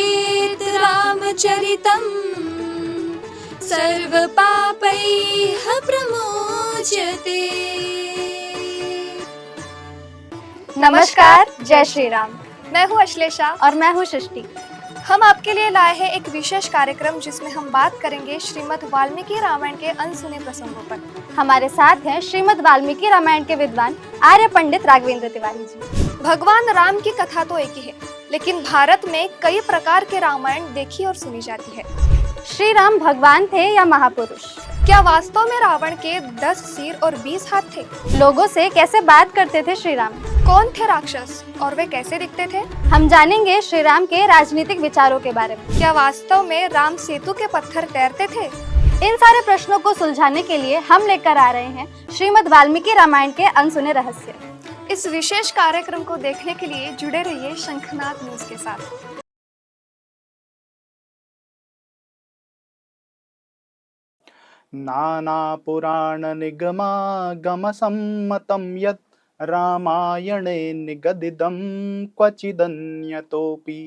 पठेत् रामचरितम् सर्वपापैः प्रमुच्यते। नमस्कार, जय श्री राम। मैं हूँ अश्लेषा और मैं हूँ सृष्टि। हम आपके लिए लाए हैं एक विशेष कार्यक्रम जिसमें हम बात करेंगे श्रीमद् वाल्मीकि रामायण के अनसुने प्रसंगों पर। हमारे साथ हैं श्रीमद् वाल्मीकि रामायण के विद्वान आर्य पंडित राघवेंद्र तिवारी जी। भगवान राम की कथा तो एक ही है, लेकिन भारत में कई प्रकार के रामायण देखी और सुनी जाती है। श्री राम भगवान थे या महापुरुष? क्या वास्तव में रावण के 10 सिर और 20 हाथ थे? लोगों से कैसे बात करते थे श्री राम? कौन थे राक्षस और वे कैसे दिखते थे? हम जानेंगे श्री राम के राजनीतिक विचारों के बारे में। क्या वास्तव में राम सेतु के पत्थर तैरते थे? इन सारे प्रश्नों को सुलझाने के लिए हम लेकर आ रहे हैं श्रीमद् वाल्मीकि रामायण के अनसुने रहस्य। इस विशेष कार्यक्रम को देखने के लिए जुड़े रहिए शंखनाद न्यूज के साथ। नाना पुराण निगमागम सम्मतं यत् रामायणे निगदितं क्वचिदन्यतोऽपि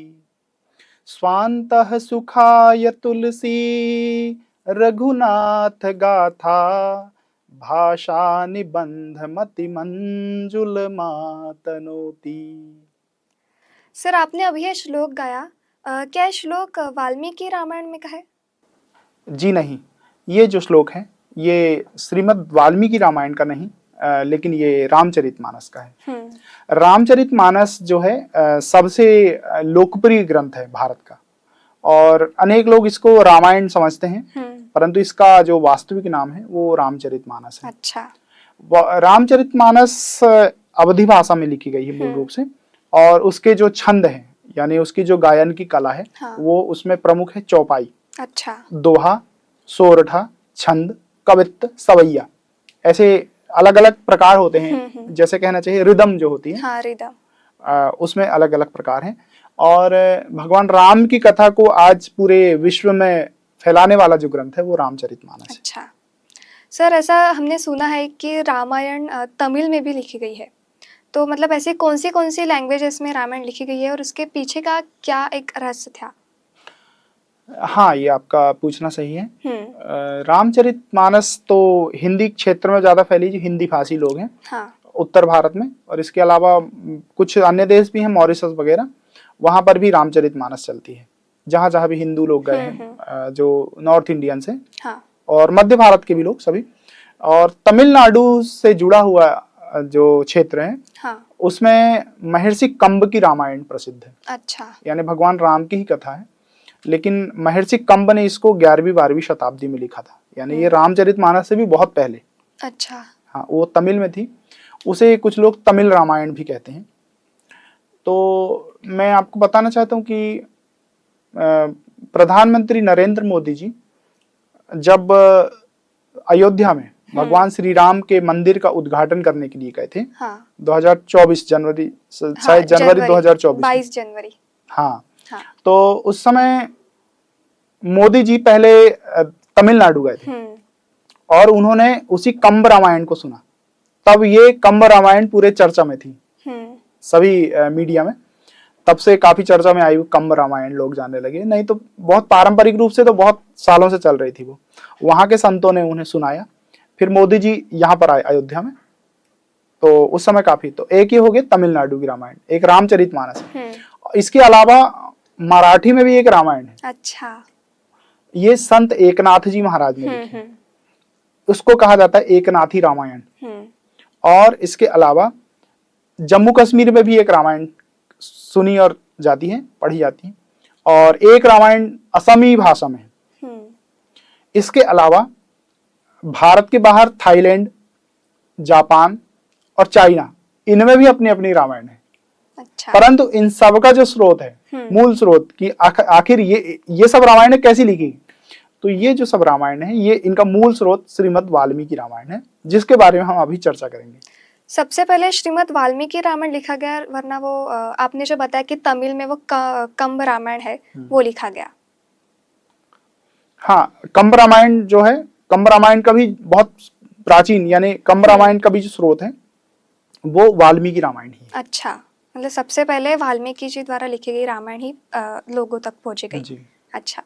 स्वान्तः सुखाय तुलसी रघुनाथ गाथा भाषा निबंध मति मंजुल मातनोति। सर, आपने अभी ये श्लोक गाया, क्या ये श्लोक वाल्मीकि रामायण में का है? जी नहीं, ये जो श्लोक है ये श्रीमद् वाल्मीकि रामायण का नहीं, लेकिन ये रामचरितमानस का है। रामचरितमानस जो है सबसे लोकप्रिय ग्रंथ है भारत का और अनेक लोग इसको रामायण समझते हैं, परंतु इसका जो वास्तविक नाम है वो रामचरितमानस है। अच्छा। रामचरितमानस अवधी भाषा में लिखी गई है मूल रूप से, और उसके जो छंद हैं यानी उसकी जो गायन की कला है वो उसमें प्रमुख है चौपाई। अच्छा। दोहा, सोरठा, छंद, कवित्त, सवैया, ऐसे अलग अलग प्रकार होते हैं। जैसे कहना चाहिए रिदम जो होती है, हाँ, रिदम, उसमें अलग अलग प्रकार हैं। और भगवान राम की कथा को आज पूरे विश्व में फैलाने वाला जो ग्रंथ है वो रामचरितमानस है। अच्छा सर, ऐसा हमने सुना है कि रामायण तमिल में भी लिखी गई है, तो मतलब ऐसी कौन सी लैंग्वेजेस में रामायण लिखी गई है और उसके पीछे का क्या एक रहस्य था? हाँ, ये आपका पूछना सही है। रामचरितमानस तो हिंदी क्षेत्र में ज्यादा फैली, जो हिंदी भाषी लोग हैं। हाँ। उत्तर भारत में, और इसके अलावा कुछ अन्य देश भी हैं, मॉरिशस वगैरह, वहां पर भी रामचरितमानस चलती है। जहां जहां भी हिंदू लोग गए हैं, जो नॉर्थ इंडियन से, हाँ। और मध्य भारत के भी लोग सभी, और तमिलनाडु से जुड़ा हुआ जो क्षेत्र है, हाँ। उसमें महर्षि कंब की रामायण प्रसिद्ध है। अच्छा। यानी भगवान राम की ही कथा है, लेकिन महर्षि कंब ने इसको 11वीं-12वीं शताब्दी में लिखा था, यानी ये रामचरितमानस से भी बहुत पहले। अच्छा। हाँ, वो तमिल में थी, उसे कुछ लोग तमिल रामायण भी कहते हैं। तो मैं आपको बताना चाहता हूँ कि प्रधानमंत्री नरेंद्र मोदी जी जब अयोध्या में भगवान श्री राम के मंदिर का उद्घाटन करने के लिए गए थे, हाँ। 2024 जनवरी, शायद जनवरी 2024, 22 जनवरी। हाँ। हाँ। तो उस समय मोदी जी पहले तमिलनाडु गए थे और उन्होंने उसी कंब रामायण को सुना। तब ये कंब रामायण पूरे चर्चा में थी, सभी मीडिया में। तब से काफी चर्चा में आई कंब रामायण, लोग जानने लगे। नहीं तो बहुत पारंपरिक रूप से तो बहुत सालों से चल रही थी वो। वहां के संतों ने उन्हें सुनाया, फिर मोदी जी यहाँ पर आए अयोध्या में, तो उस समय काफी, तो एक ही हो गया तमिलनाडु की रामायण, एक रामचरितमानस है। इसके अलावा मराठी में भी एक रामायण है। अच्छा। ये संत एकनाथ जी महाराज ने लिखी है, उसको कहा जाता है एकनाथी रामायण। और इसके अलावा जम्मू कश्मीर में भी एक रामायण सुनी और जाती है, पढ़ी जाती है, और एक रामायण असमी भाषा में है। इसके अलावा भारत के बाहर थाईलैंड, जापान और चाइना, इनमें भी अपनी अपनी रामायण है। अच्छा। परंतु इन सब का जो स्रोत है, मूल स्रोत कि आखिर ये सब रामायण कैसी लिखी, तो ये जो सब रामायण है ये इनका मूल स्रोत श्रीमद् वाल्मीकि रामायण है, जिसके बारे में हम अभी चर्चा करेंगे। सबसे पहले श्रीमद् वाल्मीकि रामायण लिखा गया, वरना वो आपने जो बताया कि तमिल में वो कंब रामायण है, वो लिखा गया। हाँ, कंब रामायण जो है, कंब रामायण का भी बहुत प्राचीन, यानी कंब रामायण का भी जो स्रोत है वो वाल्मीकि रामायण ही है। अच्छा। मतलब सबसे पहले वाल्मीकि जी द्वारा लिखी गई रामायण ही लोगों तक पहुंची गई। जी। अच्छा।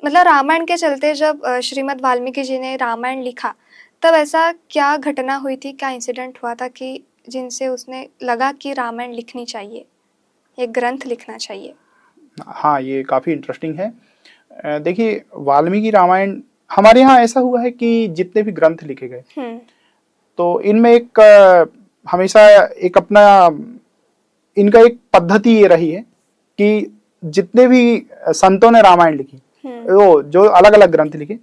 मतलब रामायण के चलते जब श्रीमद् वाल्मीकि जी ने रामायण लिखा, तब ऐसा क्या घटना हुई थी, क्या इंसिडेंट हुआ था कि जिनसे उसने लगा कि रामायण लिखनी चाहिए, एक ग्रंथ लिखना चाहिए? हाँ, ये काफी इंटरेस्टिंग है। देखिए, वाल्मीकि रामायण हमारे यहाँ ऐसा हुआ है कि जितने भी ग्रंथ लिखे गए तो इनमें एक हमेशा एक अपना इनका एक पद्धति ये रही है कि जितने भी संतों ने रामायण लिखी, वो जो अलग अलग ग्रंथ लिखे,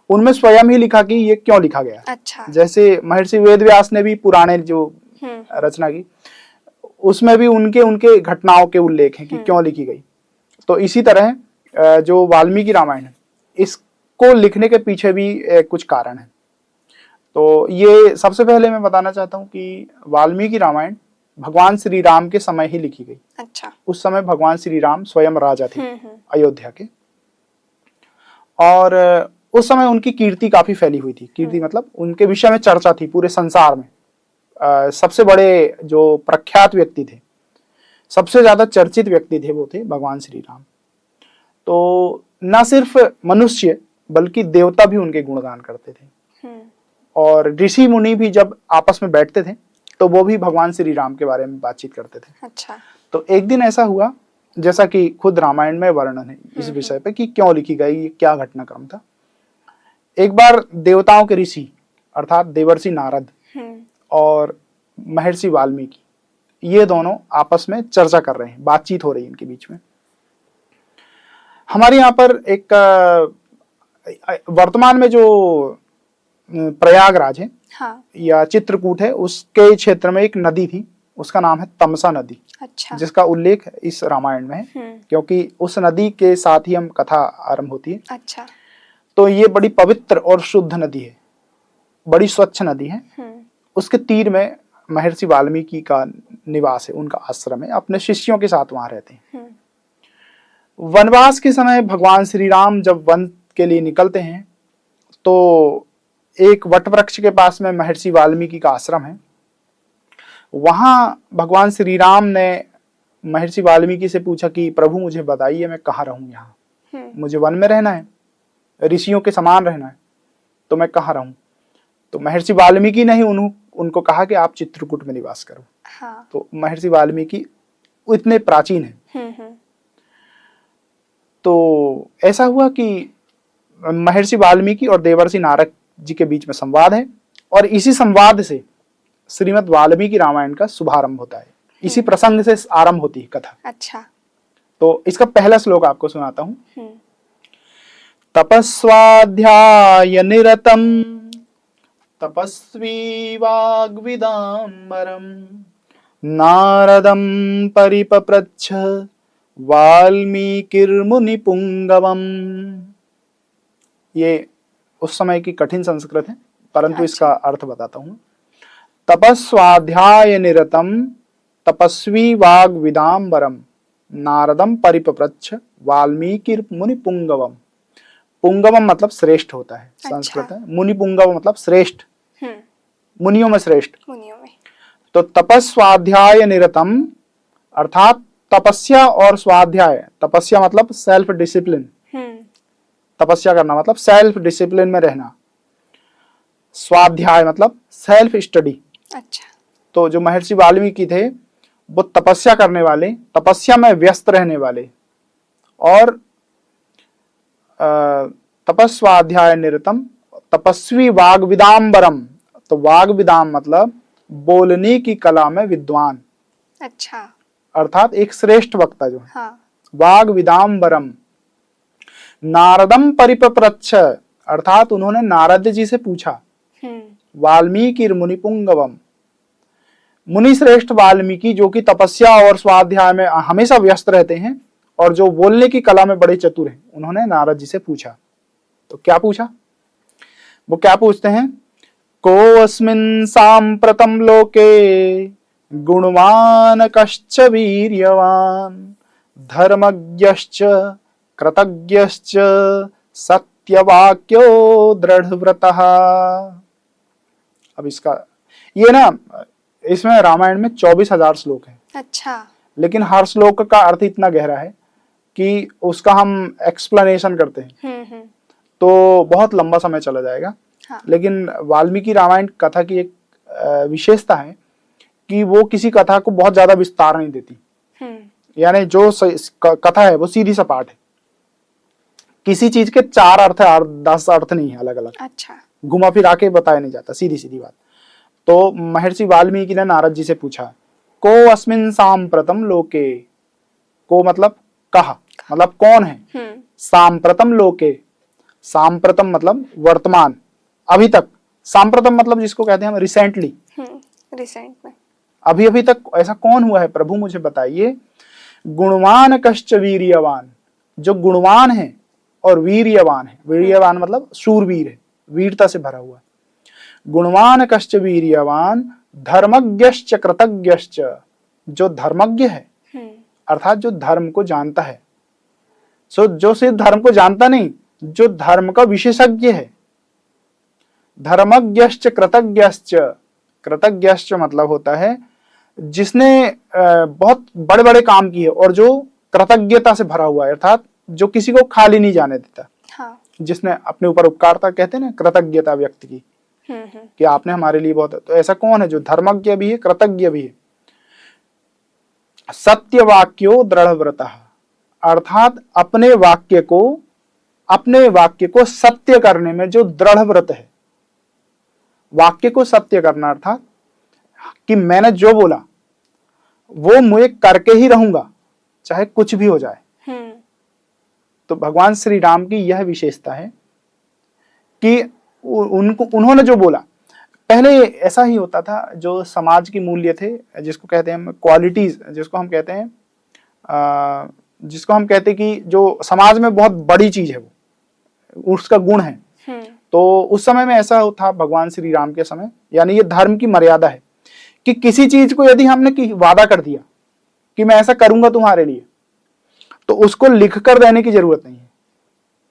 उनमें स्वयं ही लिखा कि ये क्यों लिखा गया। अच्छा। जैसे महर्षि वेदव्यास ने भी पुराने जो रचना की, उसमें भी उनके उनके घटनाओं के उल्लेख हैं कि क्यों लिखी गई। तो इसी तरह जो वाल्मीकि रामायण है, इसको लिखने के पीछे भी कुछ कारण है। तो ये सबसे पहले मैं बताना चाहता हूँ कि वाल्मीकि रामायण भगवान श्री राम के समय ही लिखी गई। अच्छा। उस समय भगवान श्री राम स्वयं राजा थे अयोध्या के, और उस समय उनकी कीर्ति काफी फैली हुई थी। कीर्ति मतलब उनके विषय में चर्चा थी पूरे संसार में। सबसे बड़े जो प्रख्यात व्यक्ति थे, सबसे ज्यादा चर्चित व्यक्ति थे, वो थे भगवान श्री राम। तो न सिर्फ मनुष्य बल्कि देवता भी उनके गुणगान करते थे, और ऋषि मुनि भी जब आपस में बैठते थे तो वो भी भगवान श्री राम के बारे में बातचीत करते थे। अच्छा। तो एक दिन ऐसा हुआ, जैसा कि खुद रामायण में वर्णन है इस विषय पे कि क्यों लिखी गई, ये क्या घटनाक्रम था। एक बार देवताओं के ऋषि अर्थात देवर्षि नारद और महर्षि वाल्मीकि, ये दोनों आपस में चर्चा कर रहे हैं, बातचीत हो रही है इनके बीच में। हमारे यहाँ पर एक वर्तमान में जो प्रयागराज है, हाँ। या चित्रकूट है, उसके क्षेत्र में एक नदी थी, उसका नाम है तमसा नदी। अच्छा। जिसका उल्लेख इस रामायण में है, क्योंकि उस नदी के साथ ही हम कथा आरंभ होती है। अच्छा। तो ये बड़ी पवित्र और शुद्ध नदी है, बड़ी स्वच्छ नदी है। उसके तीर में महर्षि वाल्मीकि का निवास है, उनका आश्रम है, अपने शिष्यों के साथ वहां रहते हैं। वनवास के समय भगवान श्री राम जब वन के लिए निकलते हैं तो एक वट वृक्ष के पास में महर्षि वाल्मीकि का आश्रम है। वहां भगवान श्री राम ने महर्षि वाल्मीकि से पूछा कि प्रभु मुझे बताइए मैं कहाँ रहूं, यहाँ मुझे वन में रहना है, ऋषियों के समान रहना है, तो मैं कहाँ रहूं। तो महर्षि वाल्मीकि ने ही उनको कहा कि आप चित्रकूट में निवास करो। हाँ। तो महर्षि वाल्मीकि इतने प्राचीन हैं। तो ऐसा हुआ कि महर्षि वाल्मीकि और देवर्षि नारद जी के बीच में संवाद है, और इसी संवाद से श्रीमद् वाल्मीकि रामायण का शुभारंभ होता है। इसी प्रसंग से आरंभ होती है कथा। अच्छा। तो इसका पहला श्लोक आपको सुनाता हूं। तपस्वाध्याय निरतम तपस्वी वाग्विदाम्बरम नारदम परिपप्रच्छ वाल्मीकिर्मुनि पुंगवम। ये उस समय की कठिन संस्कृत है, परंतु इसका अर्थ बताता हूं। तपस्वाध्याय निरतम तपस्वी वाग्विदाम्बरम नारदम परिपप्रच्छ वाल्मीकिर्मुनि पुंगवम। पुंगवम मतलब श्रेष्ठ होता है संस्कृत है। मुनि पुंगव मतलब श्रेष्ठ, मुनियों में श्रेष्ठ। मुनियों में। तो तपस्वाध्याय निरतम अर्थात तपस्या और स्वाध्याय, तपस्या मतलब सेल्फ डिसिप्लिन, तपस्या करना मतलब सेल्फ डिसिप्लिन में रहना, स्वाध्याय मतलब सेल्फ स्टडी। अच्छा। तो जो महर्षि वाल्मीकि थे वो तपस्या करने वाले, तपस्या में व्यस्त रहने वाले, और तपस्वाध्याय निरतम तपस्वी वाग्विदाम्बरम। तो वाग्विदाम मतलब बोलने की कला में विद्वान। अच्छा। अर्थात एक श्रेष्ठ वक्ता जो है। हाँ। वाग्विदाम्बरम नारदम परिपप्रच्छ अर्थात उन्होंने नारद जी से पूछा। वाल्मीकि मुनि पुंगवम, मुनि श्रेष्ठ वाल्मीकि जो कि तपस्या और स्वाध्याय में हमेशा व्यस्त रहते हैं और जो बोलने की कला में बड़े चतुर हैं, उन्होंने नारद जी से पूछा। तो क्या पूछा? वो क्या पूछते हैं? को अस्मिन् सांप्रतम लोके गुणवान कश्च वीर्यवान धर्मज्ञश्च कृतज्ञश्च सत्यवाक्यो दृढ़व्रतः। अब इसका ये ना, इसमें रामायण में 24,000 श्लोक हैं। अच्छा। लेकिन हर श्लोक का अर्थ इतना गहरा है कि उसका हम एक्सप्लेनेशन करते हैं तो बहुत लंबा समय चला जाएगा। हाँ। लेकिन वाल्मीकि रामायण कथा की एक विशेषता है कि वो किसी कथा को बहुत ज्यादा विस्तार नहीं देती। यानी जो कथा है वो सीधी सपाट है, किसी चीज के 4 अर्थ 10 अर्थ नहीं है अलग अलग। अच्छा। घुमा फिरा के बताया नहीं जाता, सीधी सीधी बात। तो महर्षि वाल्मीकि ने नारद जी से पूछा, को अस्मिन् सांप्रतम लोके, को मतलब कहा, मतलब कौन है, सांप्रतम लोके, सांप्रतम मतलब वर्तमान, अभी तक, सांप्रतम मतलब जिसको कहते हैं हम रिसेंटली, रिसेंट में, अभी अभी तक ऐसा कौन हुआ है प्रभु मुझे बताइए। गुणवान कश्च वीर्यवान, जो गुणवान है और वीर्यवान है, वीर्यवान मतलब शूरवीर है, वीरता से भरा हुआ है। गुणवान कश्च वीर्यवान धर्मज्ञश्च कृतज्ञश्च, जो धर्मज्ञ है अर्थात जो धर्म को जानता है। सो जो सिर्फ धर्म को जानता नहीं, जो धर्म का विशेषज्ञ है। धर्मज्ञश्च कृतज्ञश्च, कृतज्ञश्च मतलब होता है जिसने बहुत बड़े बड़े काम किए और जो कृतज्ञता से भरा हुआ है, अर्थात जो किसी को खाली नहीं जाने देता। हाँ। जिसने अपने ऊपर उपकारता, कहते हैं ना, कृतज्ञता व्यक्त की कि आपने हमारे लिए बहुत है। तो ऐसा कौन है जो धर्मज्ञ भी है कृतज्ञ भी है। सत्य वाक्यो दृढ़ व्रतः, अर्थात अपने वाक्य को सत्य करने में जो दृढ़ व्रत है। वाक्य को सत्य करना अर्थात कि मैंने जो बोला वो मुझे करके ही रहूंगा चाहे कुछ भी हो जाए। तो भगवान श्री राम की यह विशेषता है कि उन्होंने जो बोला, पहले ऐसा ही होता था, जो समाज की मूल्य थे, जिसको कहते हैं हम क्वालिटीज, जिसको हम कहते हैं कि जो समाज में बहुत बड़ी चीज है वो उसका गुण है। तो उस समय में ऐसा था भगवान श्री राम के समय, यानी ये धर्म की मर्यादा है कि किसी चीज को यदि हमने वादा कर दिया कि मैं ऐसा करूंगा तुम्हारे लिए, तो उसको लिख कर देने की जरूरत नहीं है,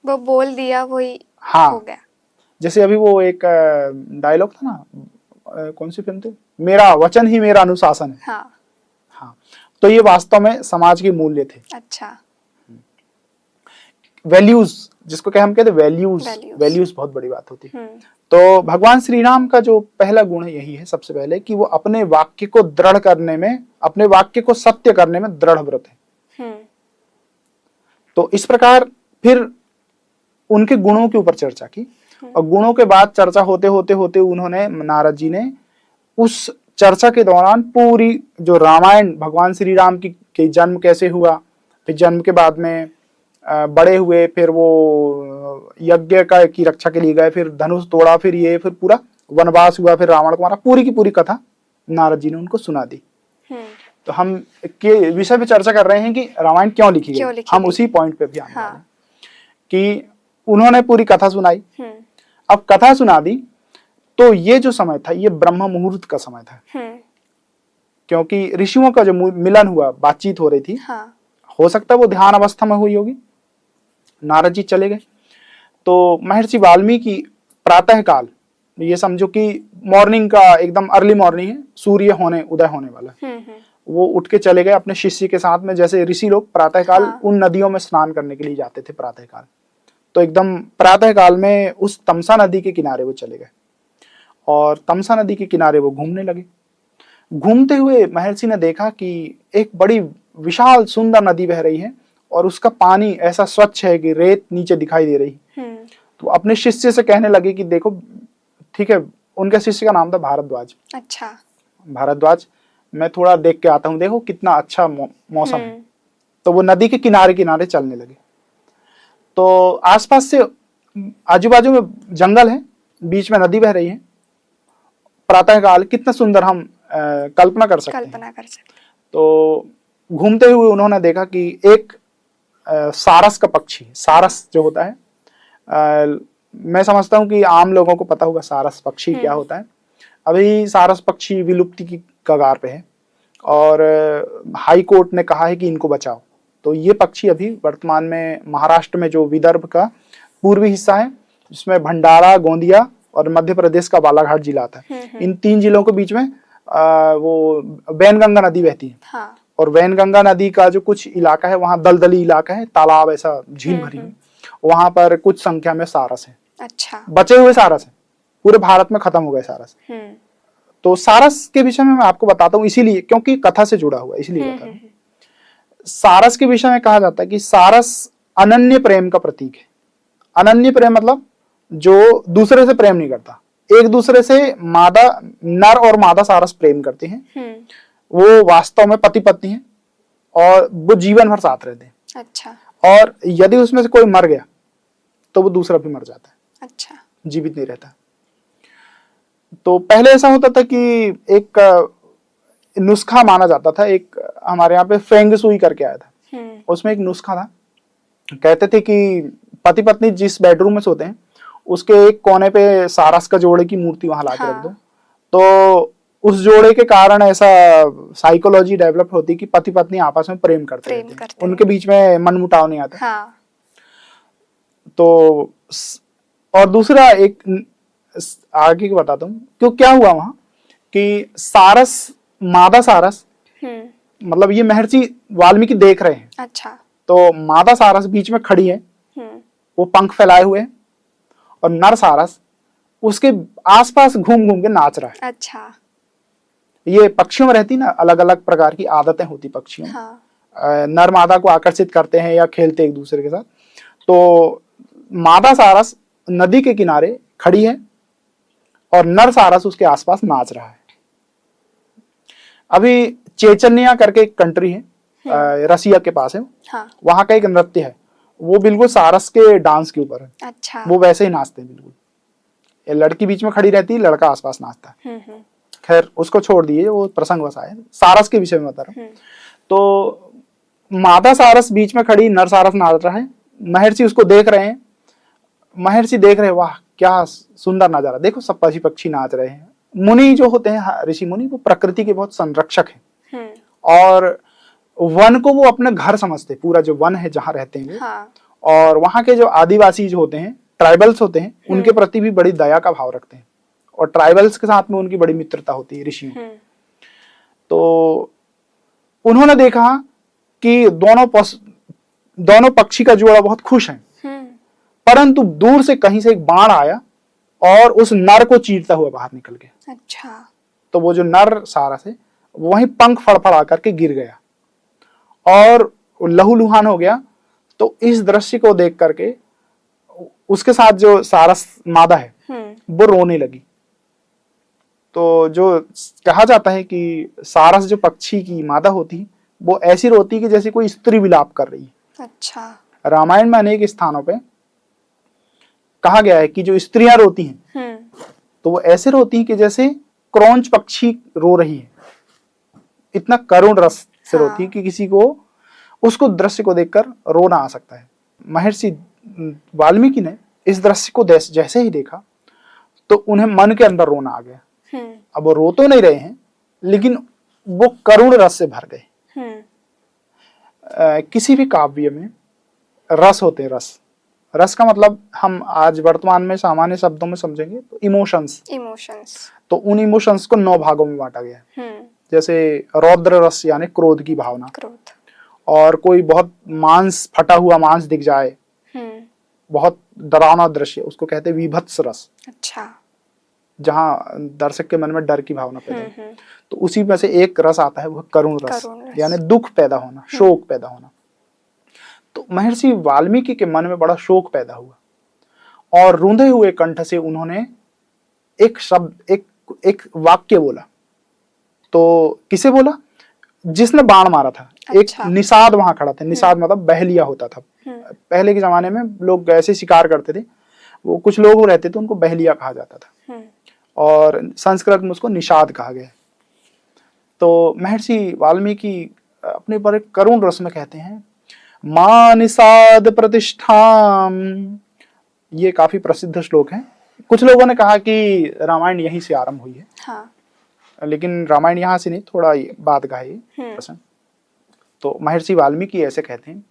वो बोल दिया वही हाँ हो गया। जैसे अभी वो एक डायलॉग था ना, कौन सी फिल्म थी, मेरा वचन ही मेरा अनुशासन है। हाँ, तो ये वास्तव में समाज के मूल्य थे। अच्छा। वैल्यूज, जिसको क्या हम कहते हैं वैल्यूज बहुत बड़ी बात होती है। तो भगवान श्री राम का जो पहला गुण यही है सबसे पहले कि वो अपने वाक्य को दृढ़ करने में, अपने वाक्य को सत्य करने में दृढ़ व्रत है। तो इस प्रकार फिर उनके गुणों के ऊपर चर्चा की, और गुणों के बाद चर्चा होते होते उन्होंने, नारद जी ने उस चर्चा के दौरान पूरी जो रामायण, भगवान श्री राम की जन्म कैसे हुआ, फिर जन्म के बाद में बड़े हुए, फिर वो यज्ञ की रक्षा के लिए गए, फिर धनुष तोड़ा, फिर पूरा वनवास हुआ, फिर रावण को मारा, पूरी की पूरी कथा नारद जी ने उनको सुना दी। तो हम के विषय पे चर्चा कर रहे हैं कि रामायण क्यों लिखी गई, हम उसी पॉइंट पे भी आने वाले हैं कि उन्होंने पूरी कथा सुनाई। अब कथा सुना दी तो ये जो समय था ये ब्रह्म मुहूर्त का समय था, क्योंकि ऋषियों का जो मिलन हुआ, बातचीत हो रही थी, हो सकता है वो ध्यान अवस्था में हुई होगी। नारद जी चले गए तो महर्षि वाल्मीकि प्रातः काल, ये समझो कि मॉर्निंग का एकदम अर्ली मॉर्निंग है, सूर्य उदय होने वाला, वो उठ के चले गए अपने शिष्य के साथ में। जैसे ऋषि लोग प्रातः काल उन नदियों में स्नान करने के लिए जाते थे प्रातः काल, तो एकदम प्रातः काल में उस तमसा नदी के किनारे वो चले गए और तमसा नदी के किनारे वो घूमने लगे। घूमते हुए महर्षि ने देखा कि एक बड़ी विशाल सुंदर नदी बह रही है और उसका पानी ऐसा स्वच्छ है कि रेत नीचे दिखाई दे रही। तो अपने शिष्य से कहने लगे कि देखो, ठीक है, उनके शिष्य का नाम था भारद्वाज। अच्छा। भारद्वाज, मैं थोड़ा देख के आता हूँ, देखो कितना अच्छा मौसम है। तो वो नदी के किनारे किनारे चलने लगे। तो आसपास से आजू बाजू में जंगल है, बीच में नदी बह रही है। प्रातः काल कितना सुंदर हम कल्पना कर सकते हैं। तो घूमते हुए उन्होंने देखा कि एक सारस का पक्षी, सारस जो होता है, मैं समझता हूँ कि आम लोगों को पता होगा सारस पक्षी क्या होता है। अभी सारस पक्षी विलुप्ति की कगार पे है और हाई कोर्ट ने कहा है कि इनको बचाओ। तो ये पक्षी अभी वर्तमान में महाराष्ट्र में जो विदर्भ का पूर्वी हिस्सा है, जिसमें भंडारा, गोंदिया और मध्य प्रदेश का बालाघाट जिला आता है, इन 3 जिलों के बीच में वो वैनगंगा नदी बहती है, हाँ। और वैनगंगा नदी का जो कुछ इलाका है वहाँ दलदली इलाका है, तालाब ऐसा झील भरी हुई, वहां पर कुछ संख्या में सारस है। अच्छा। बचे हुए सारस है, पूरे भारत में खत्म हो गए सारस। तो सारस के विषय में मैं आपको बताता हूँ इसीलिए क्योंकि कथा से जुड़ा हुआ, इसलिए बता रहा हूं। सारस के विषय में कहा जाता है कि सारस अनन्य प्रेम का प्रतीक है। अनन्य प्रेम मतलब जो दूसरे से प्रेम नहीं करता, एक दूसरे से मादा नर और मादा सारस प्रेम करते हैं, वो वास्तव में पति पत्नी हैं और वो जीवन भर साथ रहते हैं। अच्छा। और यदि उसमें से कोई मर गया तो वो दूसरा भी मर जाता है। अच्छा। जीवित नहीं रहता। तो पहले ऐसा होता था कि एक नुस्खा माना जाता था, एक हमारे यहाँ पे फेंग सुई करके आया था, उसमें एक नुस्खा था। कहते थे कि पति पत्नी जिस बेडरूम में सोते हैं उसके एक कोने पे सारस का जोड़े की मूर्ति वहां लाके रख दो, तो उस जोड़े के कारण ऐसा साइकोलॉजी डेवलप होती है कि पति पत्नी आपस में प्रेम करते हैं, उनके बीच में मनमुटाव नहीं आता। तो और दूसरा एक आगे की बताता हूँ क्यों क्या हुआ वहां कि सारस मादा सारस मतलब ये महर्षि वाल्मीकि देख रहे हैं। अच्छा। तो मादा सारस बीच में खड़ी है, वो पंख फैलाए हुए है, और नर सारस उसके आसपास घूम घूम के नाच रहा है। अच्छा। ये पक्षियों में रहती ना अलग अलग प्रकार की आदतें होती पक्षियों। हाँ। नर मादा को आकर्षित करते हैं या खेलते एक दूसरे के साथ। तो मादा सारस नदी के किनारे खड़ी है और नर सारस उसके आसपास नाच रहा है। अभी चेचन्या करके एक कंट्री है, रसिया के पास है। हाँ। वहां का एक नृत्य है, वो बिल्कुल सारस के डांस के ऊपर है। अच्छा। वो वैसे ही नाचते हैं बिल्कुल, ये लड़की बीच में खड़ी रहती है, लड़का आसपास नाचता है। खैर उसको छोड़ दिए, वो प्रसंग वसा है, सारस के विषय में बता रहा हूँ। तो मादा सारस बीच में खड़ी, नर सारस नाच रहा है, महर्षि उसको देख रहे हैं। महर्षि देख रहे हैं, वाह क्या सुंदर नजारा, देखो सब पशु पक्षी नाच रहे हैं। मुनि जो होते हैं, ऋषि मुनि, वो प्रकृति के बहुत संरक्षक हैं और वन को वो अपना घर समझते हैं, पूरा जो वन है जहाँ रहते हैं। हाँ। और वहाँ के जो आदिवासी जो होते हैं, ट्राइबल्स होते हैं, उनके प्रति भी बड़ी दया का भाव रखते हैं और ट्राइबल्स के साथ में उनकी बड़ी मित्रता होती है ऋषियों। तो उन्होंने देखा कि दोनों पक्षी का जोड़ा बहुत खुश है, परंतु दूर से कहीं से एक बाण आया और उस नर को चीरता हुआ बाहर निकल गया। अच्छा। तो वो जो नर सारस है वहीं पंख फड़फड़ा करके गिर गया और लहूलुहान हो गया। तो इस दृश्य को देख करके उसके साथ जो सारस मादा है वो रोने लगी। तो जो कहा जाता है कि सारस जो पक्षी की मादा होती है वो ऐसी रोती है कि जैसे कोई स्त्री विलाप कर रही है। अच्छा। रामायण में अनेक स्थानों पे कहा गया है कि जो स्त्रियां रोती हैं तो वो ऐसे रोती हैं कि जैसे क्रौंच पक्षी रो रही है, इतना करुण रस से रोती है कि किसी को उसको दृश्य को देखकर रोना आ सकता है। महर्षि वाल्मीकि ने इस दृश्य को जैसे ही देखा तो उन्हें मन के अंदर रोना आ गया। अब वो रो तो नहीं रहे हैं लेकिन वो करुण रस से भर गए। किसी भी काव्य में रस होते हैं, रस का मतलब हम आज वर्तमान में सामान्य शब्दों में समझेंगे तो इमोशंस। तो उन इमोशंस को 9 भागों में बांटा गया है। जैसे रौद्र रस यानी क्रोध की भावना, और कोई बहुत मांस फटा हुआ मांस दिख जाए, बहुत डरावना दृश्य, उसको कहते हैं वीभत्स रस। अच्छा। जहाँ दर्शक के मन में डर की भावना पैदा हो। तो उसी में से एक रस आता है, वह करुण रस यानी दुख पैदा होना, शोक पैदा होना। तो महर्षि वाल्मीकि के मन में बड़ा शोक पैदा हुआ और रूंधे हुए कंठ से उन्होंने एक शब्द, एक वाक्य बोला। तो किसे बोला? जिसने बाण मारा था। अच्छा। एक निषाद वहां खड़ा था। निषाद मतलब बहलिया होता था। पहले के जमाने में लोग ऐसे शिकार करते थे, वो कुछ लोग रहते थे उनको बहलिया कहा जाता था और संस्कृत में उसको निषाद कहा गया। तो महर्षि वाल्मीकि अपने बड़े करुण रस में कहते हैं, मां निषाद प्रतिष्ठाम। ये काफी प्रसिद्ध श्लोक है। कुछ लोगों ने कहा कि रामायण यहीं से आरंभ हुई है। हाँ। लेकिन रामायण यहाँ से नहीं, थोड़ा बाद का है ये प्रसंग। तो महर्षि वाल्मीकि ऐसे कहते हैं,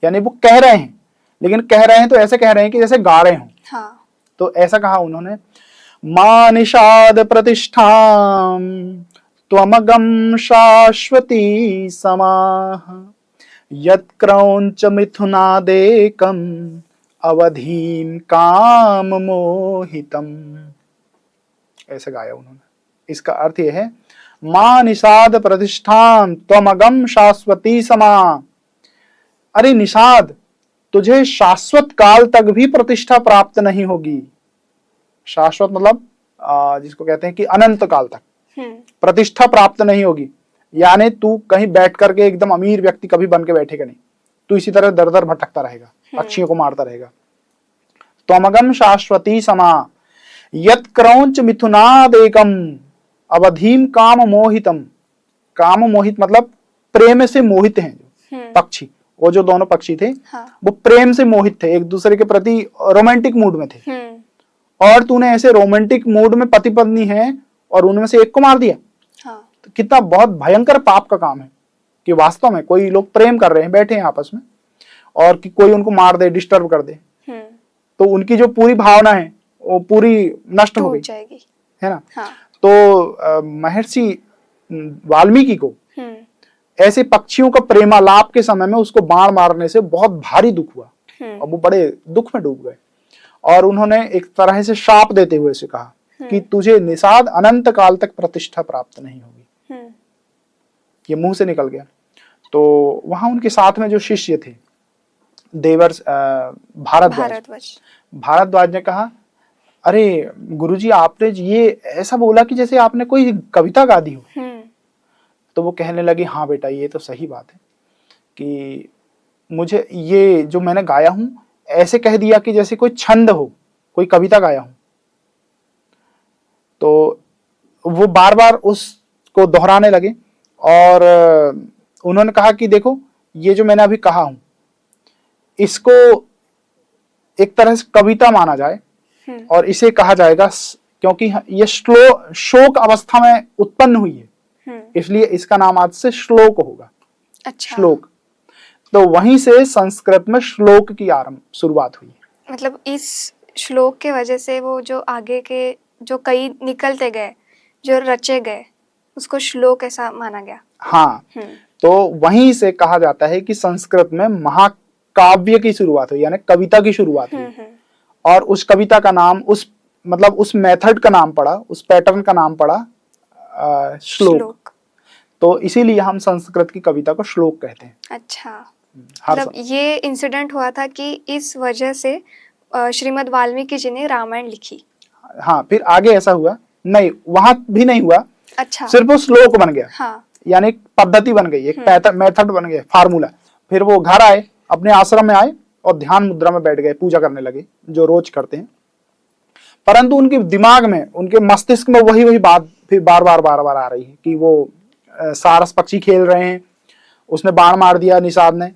यानी वो कह रहे हैं, लेकिन कह रहे हैं तो ऐसे कह रहे हैं कि जैसे गा रहे हो। हाँ। तो ऐसा कहा उन्होंने, मां निषाद प्रतिष्ठाम त्वमगम शाश्वती समाः यत्क्रौञ्च मिथुनादेकम् अवधीन काम मोहितम। ऐसा गाया उन्होंने। इसका अर्थ यह है, मां निषाद प्रतिष्ठान त्वमगम शाश्वती समा। अरे निषाद, तुझे शाश्वत काल तक भी प्रतिष्ठा प्राप्त नहीं होगी। शाश्वत मतलब जिसको कहते हैं कि अनंत काल तक प्रतिष्ठा प्राप्त नहीं होगी। यानी तू कहीं बैठ करके एकदम अमीर व्यक्ति कभी बन के बैठेगा नहीं, तू इसी तरह दर दर भटकता रहेगा, पक्षियों को मारता रहेगा। त्वमगम शाश्वती समा यत् क्रौंच मिथुनादेकम अवधीम काम मोहितम। काम मोहित मतलब प्रेम से मोहित हैं जो पक्षी, वो जो दोनों पक्षी थे वो प्रेम से मोहित थे, एक दूसरे के प्रति रोमांटिक मूड में थे। और तूने ऐसे रोमांटिक मूड में पति पत्नी है और उनमें से एक को मार दिया। तो कितना बहुत भयंकर पाप का काम है कि वास्तव में कोई लोग प्रेम कर रहे हैं, बैठे हैं आपस में, और कि कोई उनको मार दे, डिस्टर्ब कर दे, तो उनकी जो पूरी भावना है वो पूरी नष्ट हो गई जाएगी, है ना। तो महर्षि वाल्मीकि को ऐसे पक्षियों का प्रेमालाप के समय में उसको बाण मारने से बहुत भारी दुख हुआ और वो बड़े दुख में डूब गए। और उन्होंने एक तरह से शाप देते हुए से कहा कि तुझे निषाद अनंत काल तक प्रतिष्ठा प्राप्त नहीं होगी। ये मुंह से निकल गया। तो वहां उनके साथ में जो शिष्य थे देवर्ष भारद्वाज ने कहा, अरे गुरुजी आपने ये ऐसा बोला कि जैसे आपने कोई कविता गा दी हो। तो वो कहने लगे, हाँ बेटा ये तो सही बात है कि मुझे ये जो मैंने गाया हूं ऐसे कह दिया कि जैसे कोई छंद हो, कोई कविता गाया हूं। तो वो बार बार उसको दोहराने लगे और उन्होंने कहा कि देखो ये जो मैंने अभी कहा हूं इसको एक तरह से कविता माना जाए और इसे कहा जाएगा, क्योंकि ये शोक अवस्था में उत्पन्न हुई है, इसलिए इसका नाम आज से श्लोक होगा। अच्छा। श्लोक। तो वहीं से संस्कृत में श्लोक की शुरुआत हुई। मतलब इस श्लोक के वजह से वो जो आगे के जो कई निकलते गए, जो रचे गए, उसको श्लोक ऐसा माना गया। हाँ। तो वहीं से कहा जाता है कि संस्कृत में महाकाव्य की शुरुआत हुई, यानी कविता की शुरुआत हुई। और उस कविता का नाम, उस मेथड का नाम पड़ा, उस पैटर्न का नाम पड़ा श्लोक। तो इसीलिए हम संस्कृत की कविता को श्लोक कहते हैं। अच्छा। मतलब ये इंसिडेंट हुआ था कि इस वजह से श्रीमद् वाल्मीकि जी ने रामायण लिखी। हाँ, फिर आगे ऐसा हुआ नहीं, वहां भी नहीं हुआ। अच्छा। सिर्फ वो श्लोक बन गया। हाँ। यानी एक पद्धति बन गई, एक मेथड बन गया, फार्मूला। फिर वो घर आए, अपने आश्रम में आए और ध्यान मुद्रा में बैठ गए, पूजा करने लगे जो रोज करते हैं। परंतु उनके दिमाग में, उनके मस्तिष्क में वही बात फिर बार बार आ रही है कि वो सारस पक्षी खेल रहे हैं, उसने बाण मार दिया निषाद ने,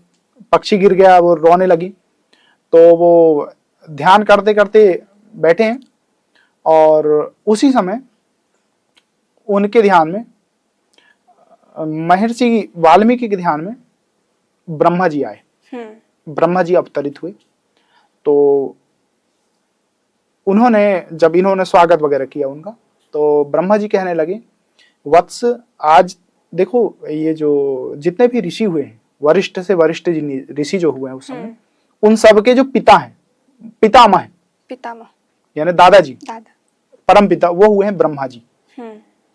पक्षी गिर गया, वो रोने लगी। तो वो ध्यान करते करते बैठे हैं और उसी समय उनके ध्यान में, महर्षि वाल्मीकि के ध्यान में ब्रह्मा जी आए। ब्रह्मा जी अवतरित हुए। तो जब इन्होंने स्वागत वगैरह किया उनका, तो ब्रह्मा जी कहने लगे, वत्स आज देखो ये जो जितने भी ऋषि हुए हैं, वरिष्ठ से वरिष्ठ ऋषि जो हुए हैं उस समय, उन सबके जो पिता हैं, पितामह यानी दादाजी, परम पिता, वो हुए हैं ब्रह्मा जी।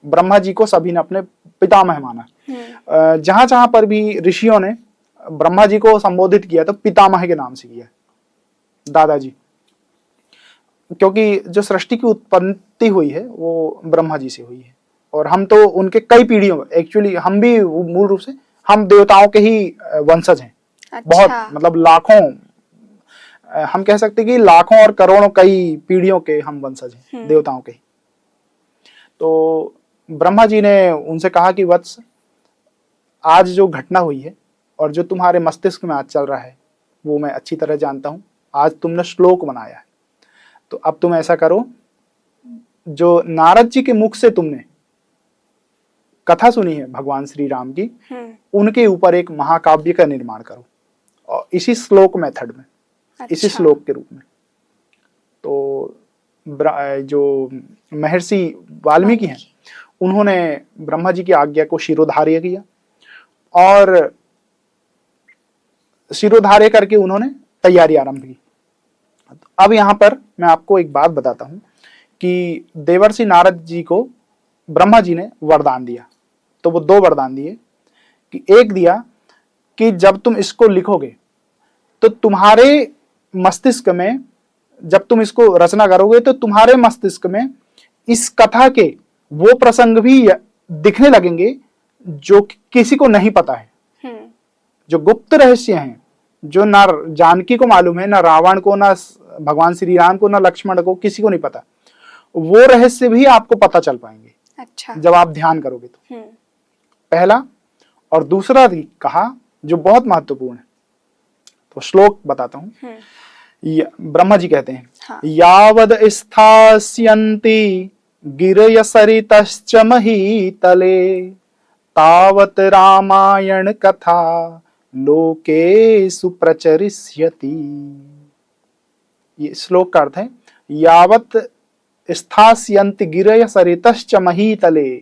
ब्रह्मा जी को सभी ने अपने पितामह माना। जहां जहां पर भी ऋषियों ने ब्रह्मा जी को संबोधित किया तो पितामह के नाम से किया, दादाजी, क्योंकि जो सृष्टि की उत्पत्ति हुई है वो ब्रह्मा जी से हुई है। और हम तो उनके कई पीढ़ियों, एक्चुअली हम भी मूल रूप से हम देवताओं के ही वंशज हैं। अच्छा। बहुत मतलब लाखों, हम कह सकते कि लाखों और करोड़ों कई पीढ़ियों के हम वंशज हैं देवताओं के। तो ब्रह्मा जी ने उनसे कहा कि वत्स, आज जो घटना हुई है और जो तुम्हारे मस्तिष्क में आज चल रहा है वो मैं अच्छी तरह जानता हूं। आज तुमने श्लोक बनाया है, तो अब तुम ऐसा करो, जो नारद जी के मुख से तुमने कथा सुनी है भगवान श्री राम की, उनके ऊपर एक महाकाव्य का निर्माण करो, और इसी श्लोक मेथड में। अच्छा। इसी श्लोक के रूप में। तो जो महर्षि वाल्मीकि हैं उन्होंने ब्रह्मा जी की आज्ञा को शिरोधार्य किया और शिरोधार्य करके उन्होंने तैयारी आरंभ की। अब यहाँ पर मैं आपको एक बात बताता हूँ कि देवर्षि नारद जी को ब्रह्मा जी ने वरदान दिया, तो वो 2 वरदान दिए कि एक दिया कि जब तुम इसको लिखोगे तो तुम्हारे मस्तिष्क में, जब तुम इसको रचना करोगे तो तुम्हारे मस्तिष्क में इस कथा के वो प्रसंग भी दिखने लगेंगे जो किसी को नहीं पता है, जो गुप्त रहस्य हैं, जो ना जानकी को मालूम है, ना रावण को, ना भगवान श्री राम को, ना लक्ष्मण को, किसी को नहीं पता। वो रहस्य भी आपको पता चल पाएंगे अच्छा। जब आप ध्यान करोगे तो। पहला। और दूसरा भी कहा जो बहुत महत्वपूर्ण है, तो श्लोक बताता हूं। ब्रह्मा जी कहते हैं, हाँ। यावद स्थास्यन्ति गिरय सरितश्च महीतले तावत रामायण कथा लोकेषु प्रचरिष्यति। ये श्लोक का अर्थ है, यावत स्थास्यन्ति गिरय सरितश्च महीतले,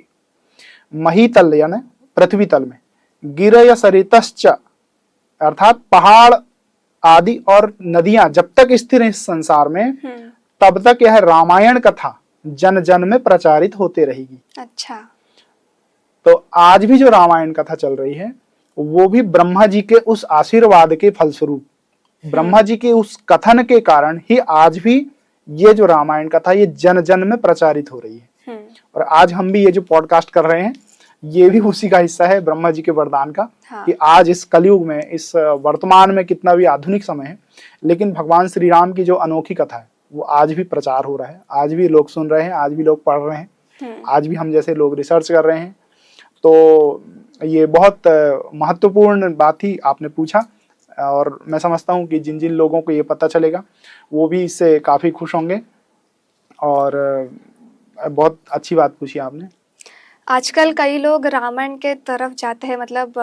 महीतल यानी पृथ्वी तल में, गिरय सरितश्च अर्थात पहाड़ आदि और नदियां जब तक स्थिर हैं इस संसार में, तब तक यह रामायण कथा जन जन में प्रचारित होते रहेगी। अच्छा। तो आज भी जो रामायण कथा चल रही है वो भी ब्रह्मा जी के उस आशीर्वाद के फलस्वरूप, ब्रह्मा जी के उस कथन के कारण ही आज भी ये जो रामायण कथा ये जन जन में प्रचारित हो रही है। और आज हम भी ये जो पॉडकास्ट कर रहे हैं ये भी उसी का हिस्सा है, ब्रह्मा जी के वरदान का। हाँ। कि आज इस कलयुग में, इस वर्तमान में कितना भी आधुनिक समय है, लेकिन भगवान श्री राम की जो अनोखी कथा है वो आज भी प्रचार हो रहा है, आज भी लोग सुन रहे हैं, आज भी लोग पढ़ रहे हैं, आज भी हम जैसे लोग रिसर्च कर रहे हैं। तो ये बहुत महत्वपूर्ण बात ही आपने पूछा और मैं समझता हूँ कि जिन जिन लोगों को ये पता चलेगा वो भी इससे काफ़ी खुश होंगे। और बहुत अच्छी बात पूछी आपने। आजकल कई लोग रामायण के तरफ जाते हैं, मतलब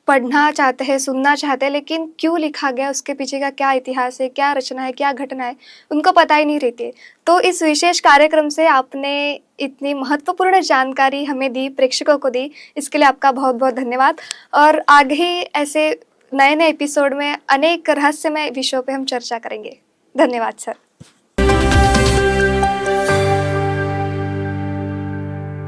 पढ़ना चाहते हैं, सुनना चाहते हैं, लेकिन क्यों लिखा गया, उसके पीछे का क्या इतिहास है, क्या रचना है, क्या घटना है, उनको पता ही नहीं रहती है। तो इस विशेष कार्यक्रम से आपने इतनी महत्वपूर्ण जानकारी हमें दी, प्रेक्षकों को दी, इसके लिए आपका बहुत बहुत धन्यवाद। और आगे ही ऐसे नए नए एपिसोड में अनेक रहस्यमय विषयों पे हम चर्चा करेंगे। धन्यवाद सर।